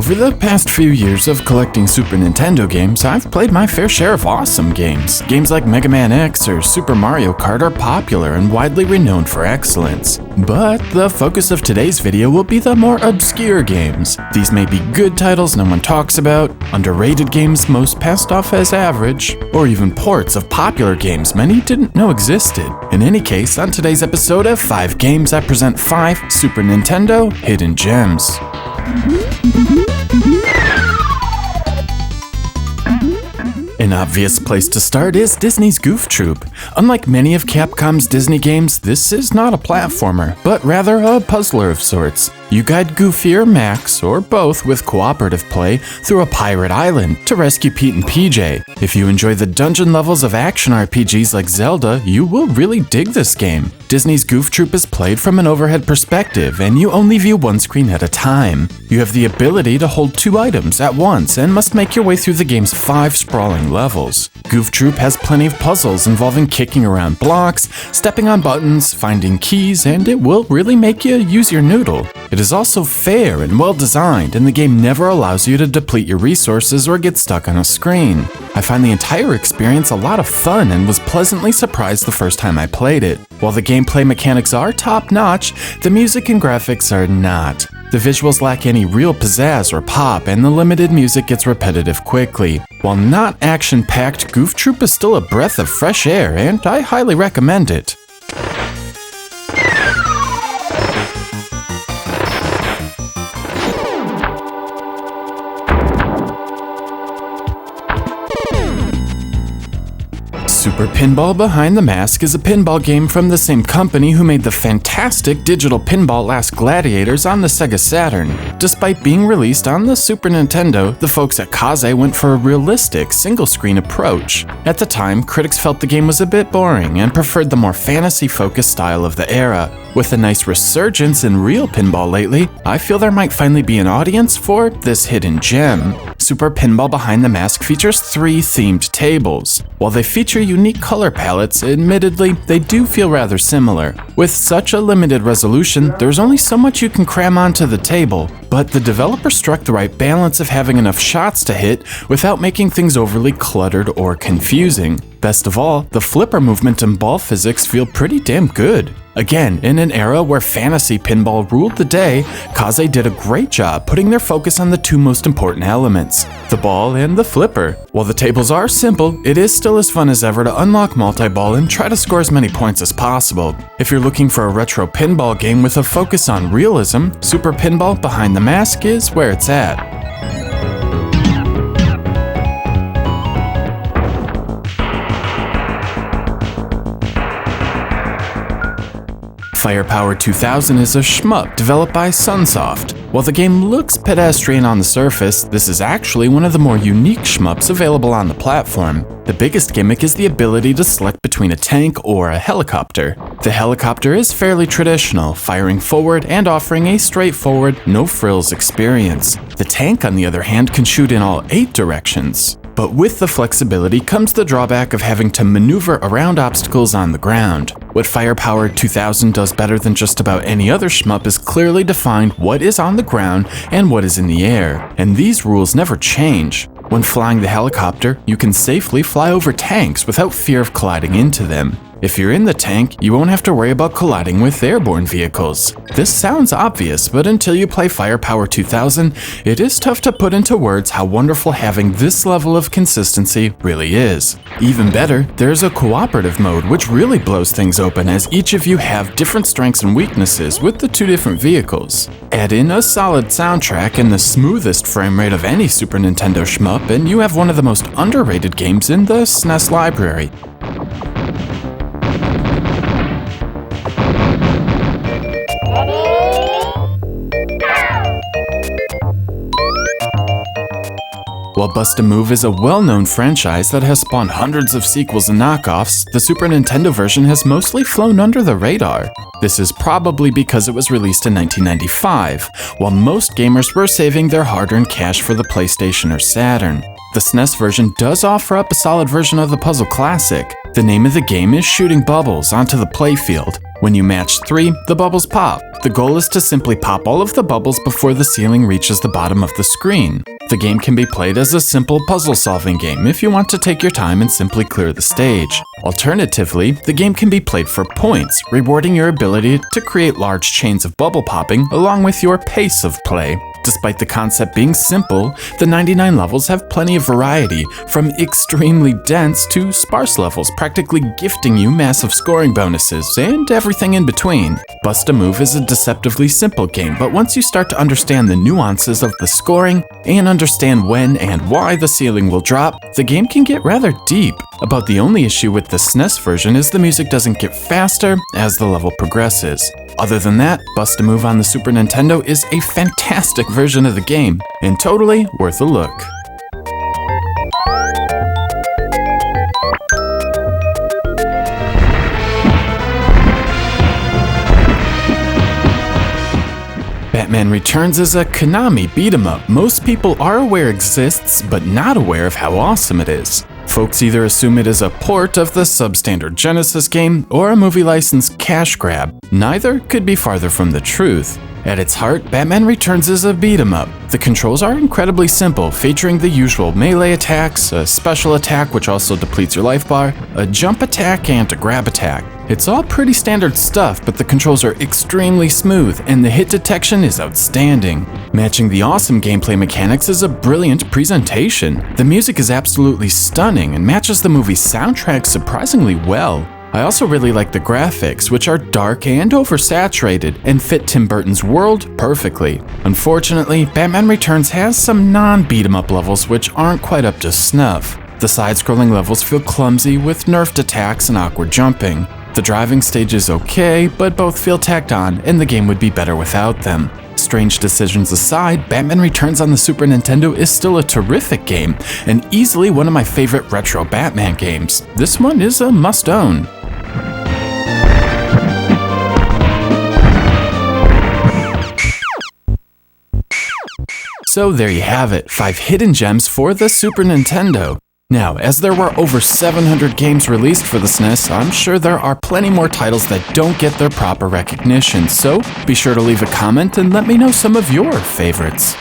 Over the past few years of collecting Super Nintendo games, I've played my fair share of awesome games. Games like Mega Man X or Super Mario Kart are popular and widely renowned for excellence. But the focus of today's video will be the more obscure games. These may be good titles no one talks about, underrated games most passed off as average, or even ports of popular games many didn't know existed. In any case, on today's episode of 5 Games, I present 5 Super Nintendo hidden gems. An obvious place to start is Disney's Goof Troop. Unlike many of Capcom's Disney games, this is not a platformer, but rather a puzzler of sorts. You guide Goofy or Max, or both with cooperative play, through a pirate island to rescue Pete and PJ. If you enjoy the dungeon levels of action RPGs like Zelda, you will really dig this game. Disney's Goof Troop is played from an overhead perspective, and you only view one screen at a time. You have the ability to hold 2 items at once and must make your way through the game's 5 sprawling levels. Goof Troop has plenty of puzzles involving kicking around blocks, stepping on buttons, finding keys, and it will really make you use your noodle. It is also fair and well designed, and the game never allows you to deplete your resources or get stuck on a screen. I find the entire experience a lot of fun and was pleasantly surprised the first time I played it. While the gameplay mechanics are top-notch, the music and graphics are not. The visuals lack any real pizzazz or pop, and the limited music gets repetitive quickly. While not action-packed, Goof Troop is still a breath of fresh air, and I highly recommend it. Super Pinball Behind the Mask is a pinball game from the same company who made the fantastic digital pinball Last Gladiators on the Sega Saturn. Despite being released on the Super Nintendo, the folks at Kaze went for a realistic, single-screen approach. At the time, critics felt the game was a bit boring and preferred the more fantasy-focused style of the era. With a nice resurgence in real pinball lately, I feel there might finally be an audience for this hidden gem. Super Pinball Behind the Mask features 3 themed tables. While they feature unique color palettes, admittedly, they do feel rather similar. With such a limited resolution, there's only so much you can cram onto the table, but the developer struck the right balance of having enough shots to hit without making things overly cluttered or confusing. Best of all, the flipper movement and ball physics feel pretty damn good. Again, in an era where fantasy pinball ruled the day, Kaze did a great job putting their focus on the 2 most important elements, the ball and the flipper. While the tables are simple, it is still as fun as ever to unlock multi-ball and try to score as many points as possible. If you're looking for a retro pinball game with a focus on realism, Super Pinball Behind the Mask is where it's at. Firepower 2000 is a shmup developed by Sunsoft. While the game looks pedestrian on the surface, this is actually one of the more unique shmups available on the platform. The biggest gimmick is the ability to select between a tank or a helicopter. The helicopter is fairly traditional, firing forward and offering a straightforward, no-frills experience. The tank, on the other hand, can shoot in all 8 directions. But with the flexibility comes the drawback of having to maneuver around obstacles on the ground. What Firepower 2000 does better than just about any other shmup is clearly define what is on the ground and what is in the air, and these rules never change. When flying the helicopter, you can safely fly over tanks without fear of colliding into them. If you're in the tank, you won't have to worry about colliding with airborne vehicles. This sounds obvious, but until you play Firepower 2000, it is tough to put into words how wonderful having this level of consistency really is. Even better, there's a cooperative mode which really blows things open as each of you have different strengths and weaknesses with the 2 different vehicles. Add in a solid soundtrack and the smoothest frame rate of any Super Nintendo shmup, and you have one of the most underrated games in the SNES library. While Bust-A-Move is a well-known franchise that has spawned hundreds of sequels and knockoffs, the Super Nintendo version has mostly flown under the radar. This is probably because it was released in 1995, while most gamers were saving their hard-earned cash for the PlayStation or Saturn. The SNES version does offer up a solid version of the puzzle classic. The name of the game is shooting bubbles onto the playfield. When you match 3, the bubbles pop. The goal is to simply pop all of the bubbles before the ceiling reaches the bottom of the screen. The game can be played as a simple puzzle-solving game if you want to take your time and simply clear the stage. Alternatively, the game can be played for points, rewarding your ability to create large chains of bubble popping along with your pace of play. Despite the concept being simple, the 99 levels have plenty of variety, from extremely dense to sparse levels, practically gifting you massive scoring bonuses, and everything in between. Bust a Move is a deceptively simple game, but once you start to understand the nuances of the scoring, and understand when and why the ceiling will drop, the game can get rather deep. About the only issue with the SNES version is the music doesn't get faster as the level progresses. Other than that, Bust a Move on the Super Nintendo is a fantastic version of the game, and totally worth a look. Batman Returns is a Konami beat-em-up most people are aware exists, but not aware of how awesome it is. Folks either assume it is a port of the substandard Genesis game or a movie license cash grab. Neither could be farther from the truth. At its heart, Batman Returns is a beat-em-up. The controls are incredibly simple, featuring the usual melee attacks, a special attack which also depletes your life bar, a jump attack, and a grab attack. It's all pretty standard stuff, but the controls are extremely smooth, and the hit detection is outstanding. Matching the awesome gameplay mechanics is a brilliant presentation. The music is absolutely stunning and matches the movie's soundtrack surprisingly well. I also really like the graphics, which are dark and oversaturated and fit Tim Burton's world perfectly. Unfortunately, Batman Returns has some non-beat-em-up levels which aren't quite up to snuff. The side-scrolling levels feel clumsy with nerfed attacks and awkward jumping. The driving stage is okay, but both feel tacked on, and the game would be better without them. Strange decisions aside, Batman Returns on the Super Nintendo is still a terrific game, and easily one of my favorite retro Batman games. This one is a must-own. So there you have it, 5 hidden gems for the Super Nintendo. Now, as there were over 700 games released for the SNES, I'm sure there are plenty more titles that don't get their proper recognition, so be sure to leave a comment and let me know some of your favorites.